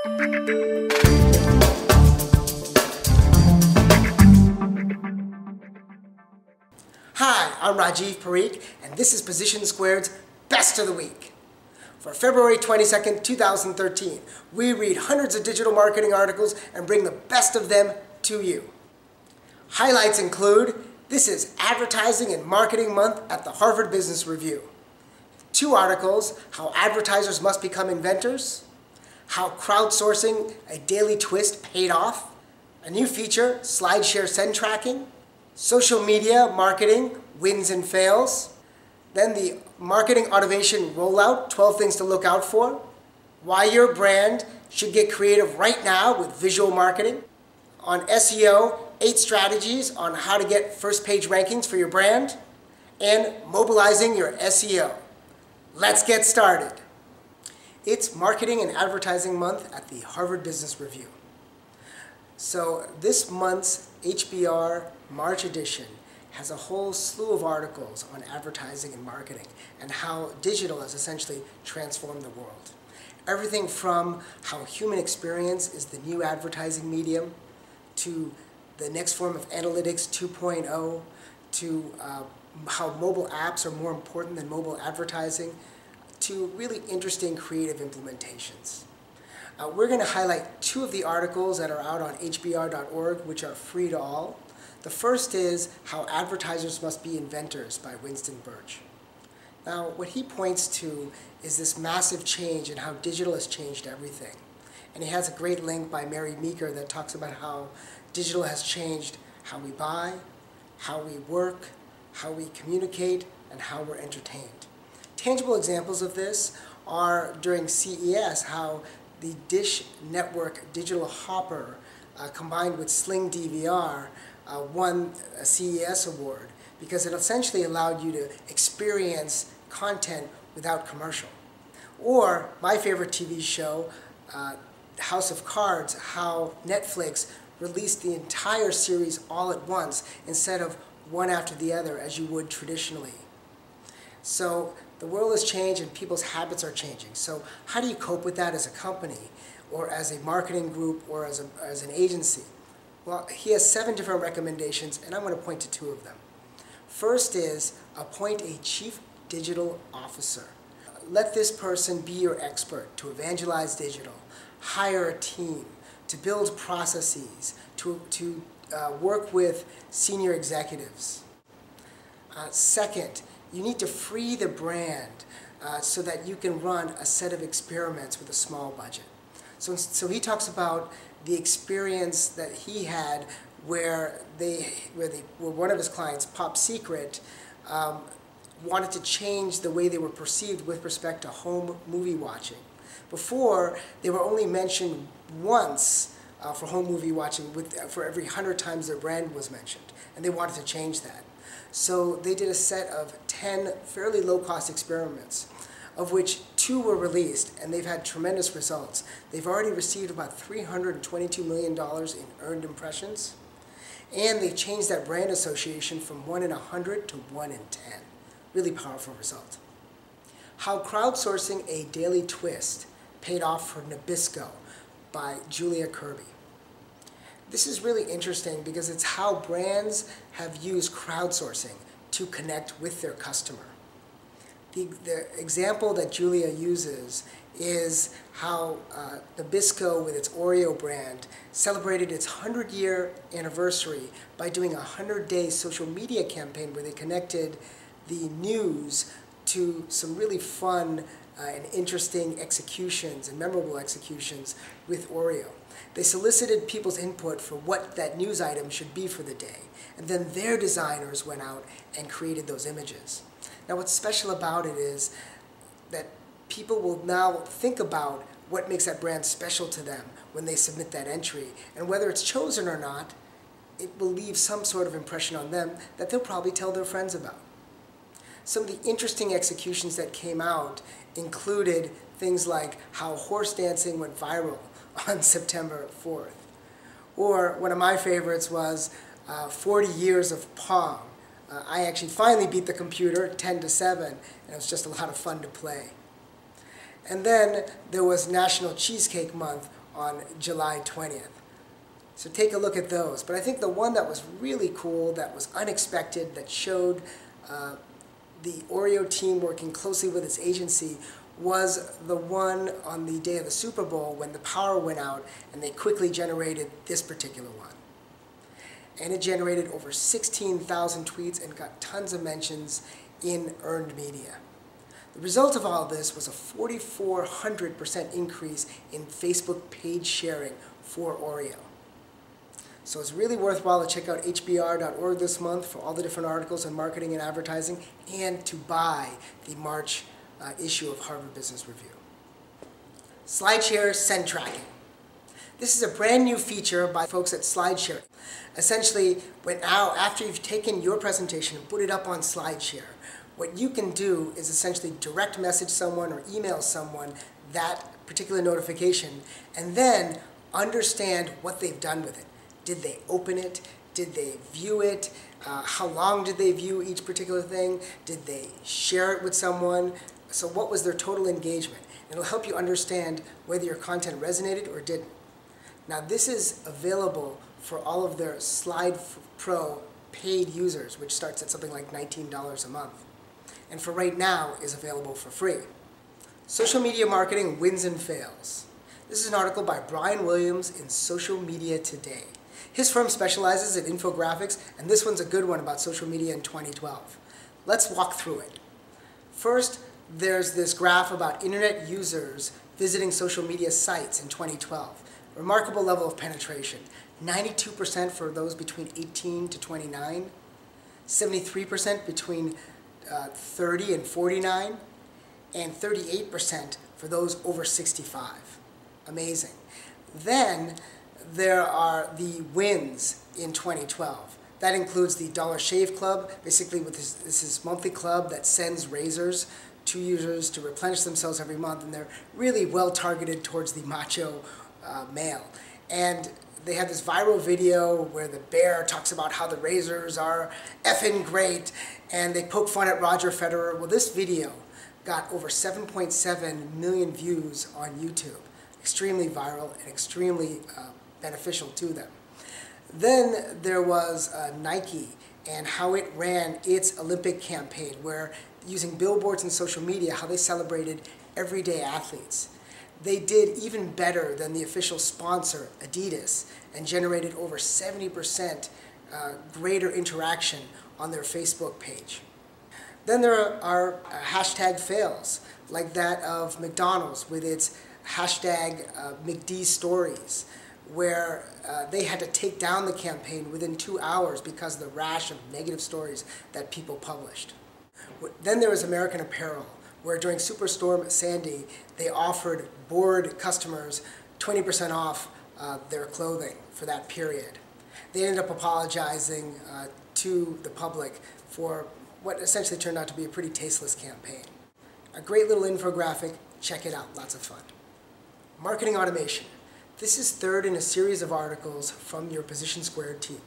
Hi, I'm Rajiv Parikh, and this is Position Squared's Best of the Week. For February 22nd, 2013, we read hundreds of digital marketing articles and bring the best of them to you. Highlights include, this is Advertising and Marketing Month at the Harvard Business Review. 2 articles, How Advertisers Must Become Inventors, How Crowdsourcing, a Daily Twist, Paid Off, a new feature, Slideshare Send Tracking, Social Media Marketing, Wins and Fails, then the Marketing Automation Rollout, 12 Things to Look Out For, Why Your Brand Should Get Creative Right Now with Visual Marketing, on SEO, 8 strategies on how to get first page rankings for your brand, and mobilizing your SEO. Let's get started. It's Marketing and Advertising Month at the Harvard Business Review. So this month's HBR March edition has a whole slew of articles on advertising and marketing and how digital has essentially transformed the world. Everything from how human experience is the new advertising medium, to the next form of analytics 2.0, to how mobile apps are more important than mobile advertising, to really interesting creative implementations. We're going to highlight 2 of the articles that are out on hbr.org, which are free to all. The first is How Advertisers Must Be Inventors by Winston Birch. Now, what he points to is this massive change in how digital has changed everything. And he has a great link by Mary Meeker that talks about how digital has changed how we buy, how we work, how we communicate, and how we're entertained. Tangible examples of this are during CES, how the Dish Network Digital Hopper combined with Sling DVR won a CES award because it essentially allowed you to experience content without commercial. Or my favorite TV show, House of Cards, how Netflix released the entire series all at once instead of one after the other as you would traditionally. So the world has changed and people's habits are changing. So how do you cope with that as a company or as a marketing group or as an agency? Well, he has 7 different recommendations, and I'm going to point to 2 of them. First is appoint a chief digital officer. Let this person be your expert to evangelize digital, hire a team, to build processes, to work with senior executives. Second, you need to free the brand so that you can run a set of experiments with a small budget. So he talks about the experience that he had where one of his clients, Pop Secret, wanted to change the way they were perceived with respect to home movie watching. Before, they were only mentioned once for home movie watching for every 100 times their brand was mentioned, and they wanted to change that. So they did a set of 10 fairly low-cost experiments, of which 2 were released, and they've had tremendous results. They've already received about $322 million in earned impressions, and they've changed that brand association from 1 in 100 to 1 in 10. Really powerful result. How Crowdsourcing, a Daily Twist, Paid Off for Nabisco by Julia Kirby. This is really interesting because it's how brands have used crowdsourcing to connect with their customer. The example that Julia uses is how Nabisco, with its Oreo brand, celebrated its 100-year anniversary by doing a 100-day social media campaign where they connected the news to some really fun and interesting executions and memorable executions with Oreo. They solicited people's input for what that news item should be for the day, and then their designers went out and created those images. Now what's special about it is that people will now think about what makes that brand special to them when they submit that entry, and whether it's chosen or not, it will leave some sort of impression on them that they'll probably tell their friends about. Some of the interesting executions that came out included things like how horse dancing went viral on September 4th. Or one of my favorites was 40 years of Pong. I actually finally beat the computer 10-7, and it was just a lot of fun to play. And then there was National Cheesecake Month on July 20th. So take a look at those. But I think the one that was really cool, that was unexpected, that showed the Oreo team working closely with its agency was the one on the day of the Super Bowl when the power went out and they quickly generated this particular one. And it generated over 16,000 tweets and got tons of mentions in earned media. The result of all of this was a 4,400% increase in Facebook page sharing for Oreo. So it's really worthwhile to check out hbr.org this month for all the different articles on marketing and advertising, and to buy the March issue of Harvard Business Review. Slideshare Send Tracking. This is a brand new feature by folks at Slideshare. Essentially, after you've taken your presentation and put it up on Slideshare, what you can do is essentially direct message someone or email someone that particular notification, and then understand what they've done with it. Did they open it? Did they view it? How long did they view each particular thing? Did they share it with someone? So what was their total engagement? It'll help you understand whether your content resonated or didn't. Now this is available for all of their Slide Pro paid users, which starts at something like $19 a month. And for right now is available for free. Social Media Marketing Wins and Fails. This is an article by Brian Williams in Social Media Today. His firm specializes in infographics, and this one's a good one about social media in 2012. Let's walk through it. First, there's this graph about internet users visiting social media sites in 2012. Remarkable level of penetration. 92% for those between 18 to 29, 73% between 30 and 49, and 38% for those over 65. Amazing. Then there are the wins in 2012. That includes the Dollar Shave Club, basically this is a monthly club that sends razors to users to replenish themselves every month, and they're really well targeted towards the macho male. And they had this viral video where the bear talks about how the razors are effing great, and they poke fun at Roger Federer. Well, this video got over 7.7 million views on YouTube. Extremely viral and extremely beneficial to them. Then there was Nike and how it ran its Olympic campaign, where using billboards and social media, how they celebrated everyday athletes. They did even better than the official sponsor, Adidas, and generated over 70% greater interaction on their Facebook page. Then there are hashtag fails, like that of McDonald's with its hashtag McD stories, where they had to take down the campaign within 2 hours because of the rash of negative stories that people published. Then there was American Apparel, where during Superstorm Sandy, they offered bored customers 20% off their clothing for that period. They ended up apologizing to the public for what essentially turned out to be a pretty tasteless campaign. A great little infographic, check it out, lots of fun. Marketing automation. This is third in a series of articles from your Position2 team.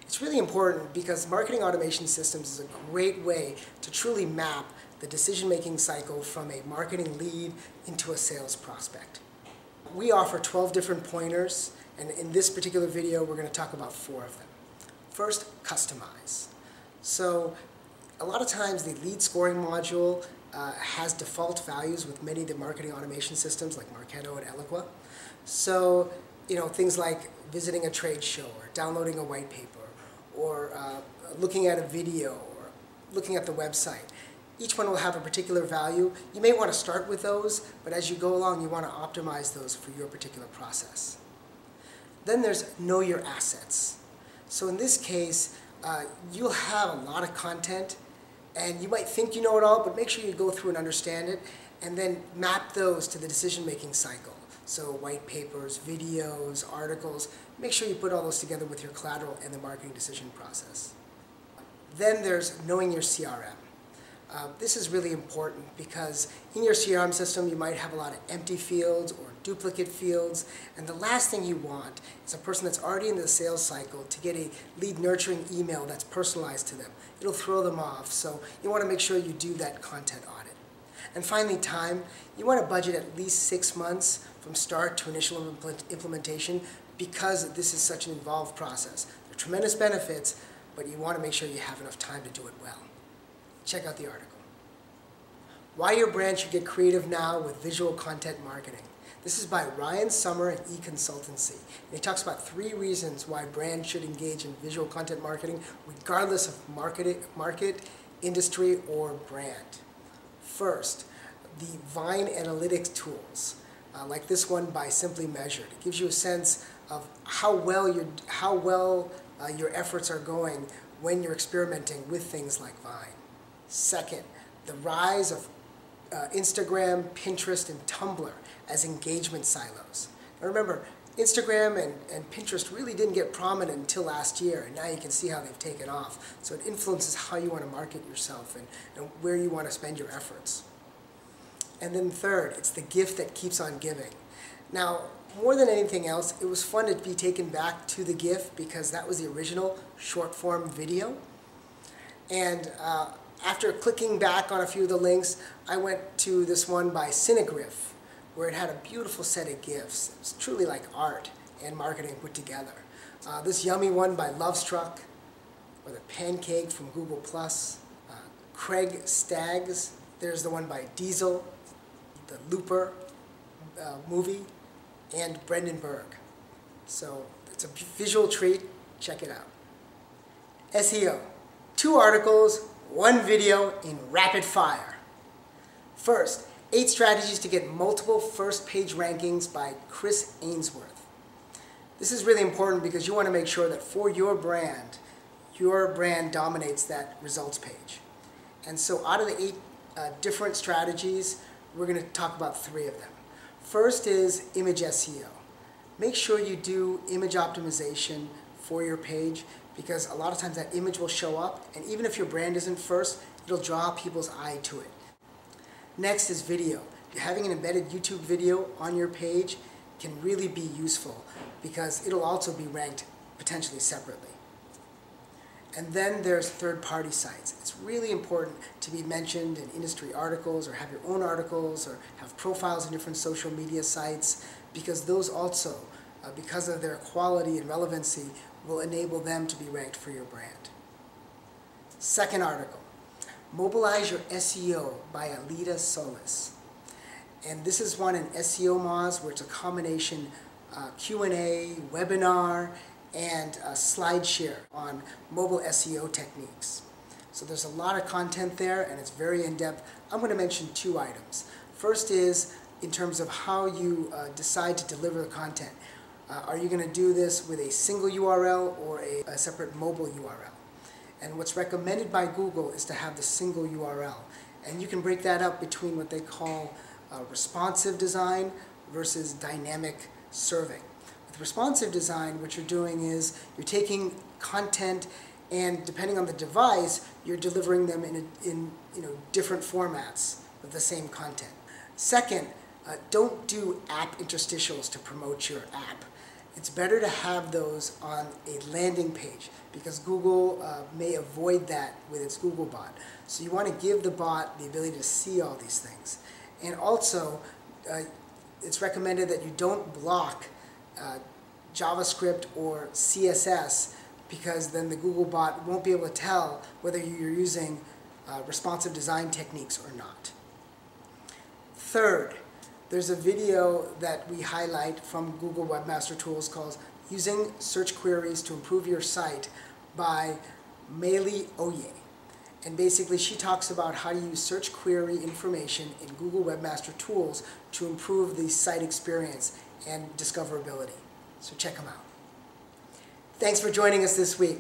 It's really important because marketing automation systems is a great way to truly map the decision-making cycle from a marketing lead into a sales prospect. We offer 12 different pointers, and in this particular video, we're going to talk about 4 of them. First, customize. So a lot of times the lead scoring module has default values with many of the marketing automation systems like Marketo and Eloqua. So, things like visiting a trade show or downloading a white paper or looking at a video or looking at the website. Each one will have a particular value. You may want to start with those, but as you go along, you want to optimize those for your particular process. Then there's know your assets. So in this case, you'll have a lot of content, and you might think you know it all, but make sure you go through and understand it, and then map those to the decision-making cycle. So white papers, videos, articles, make sure you put all those together with your collateral and the marketing decision process. Then there's knowing your CRM. This is really important because in your CRM system you might have a lot of empty fields or duplicate fields, and the last thing you want is a person that's already in the sales cycle to get a lead nurturing email that's personalized to them. It'll throw them off, so you want to make sure you do that content audit. And finally, time. You want to budget at least 6 months from start to initial implementation because this is such an involved process. There are tremendous benefits, but you want to make sure you have enough time to do it well. Check out the article. Why your brand should get creative now with visual content marketing. This is by Ryan Sommer at eConsultancy. And he talks about 3 reasons why brands should engage in visual content marketing regardless of market, industry, or brand. First, the Vine analytics tools, like this one by Simply Measured. It gives you a sense of how well your efforts are going when you're experimenting with things like Vine. Second, the rise of Instagram, Pinterest, and Tumblr as engagement silos. Now remember, Instagram and Pinterest really didn't get prominent until last year, and now you can see how they've taken off. So it influences how you want to market yourself and where you want to spend your efforts. And then third, it's the gift that keeps on giving. Now, more than anything else, it was fun to be taken back to the GIF because that was the original short form video. And after clicking back on a few of the links, I went to this one by Cinegriff, where it had a beautiful set of GIFs. It was truly like art and marketing put together. This yummy one by Lovestruck, or the Pancake from Google+, Craig Staggs. There's the one by Diesel, the Looper movie, and Brendan Berg. So it's a visual treat. Check it out. SEO. 2 articles, 1 video in rapid fire. First, 8 strategies to get multiple first page rankings by Chris Ainsworth. This is really important because you want to make sure that for your brand dominates that results page. And so out of the 8 different strategies, we're going to talk about 3 of them. First is image SEO. Make sure you do image optimization for your page because a lot of times that image will show up, and even if your brand isn't first, it'll draw people's eye to it. Next is video. Having an embedded YouTube video on your page can really be useful because it'll also be ranked potentially separately. And then there's third-party sites. It's really important to be mentioned in industry articles or have your own articles or have profiles in different social media sites because those also, because of their quality and relevancy, will enable them to be ranked for your brand. Second article, Mobilize Your SEO by Alida Solis. And this is one in SEO Moz where it's a combination Q&A, webinar, and Slideshare on mobile SEO techniques. So there's a lot of content there and it's very in-depth. I'm going to mention 2 items. First is in terms of how you decide to deliver the content. Are you going to do this with a single URL or a separate mobile URL? And what's recommended by Google is to have the single URL. And you can break that up between what they call responsive design versus dynamic serving. With responsive design, what you're doing is you're taking content and depending on the device, you're delivering them in different formats of the same content. Second, don't do app interstitials to promote your app. It's better to have those on a landing page because Google may avoid that with its Google bot. So you want to give the bot the ability to see all these things. And also, it's recommended that you don't block JavaScript or CSS because then the Google bot won't be able to tell whether you're using responsive design techniques or not. Third, there's a video that we highlight from Google Webmaster Tools called Using Search Queries to Improve Your Site by Meili Oye. And basically she talks about how to use search query information in Google Webmaster Tools to improve the site experience and discoverability. So check them out. Thanks for joining us this week.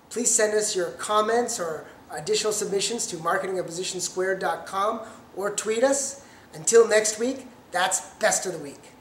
Please send us your comments or additional submissions to marketing@positionsquared.com or tweet us. Until next week, that's Best of the Week.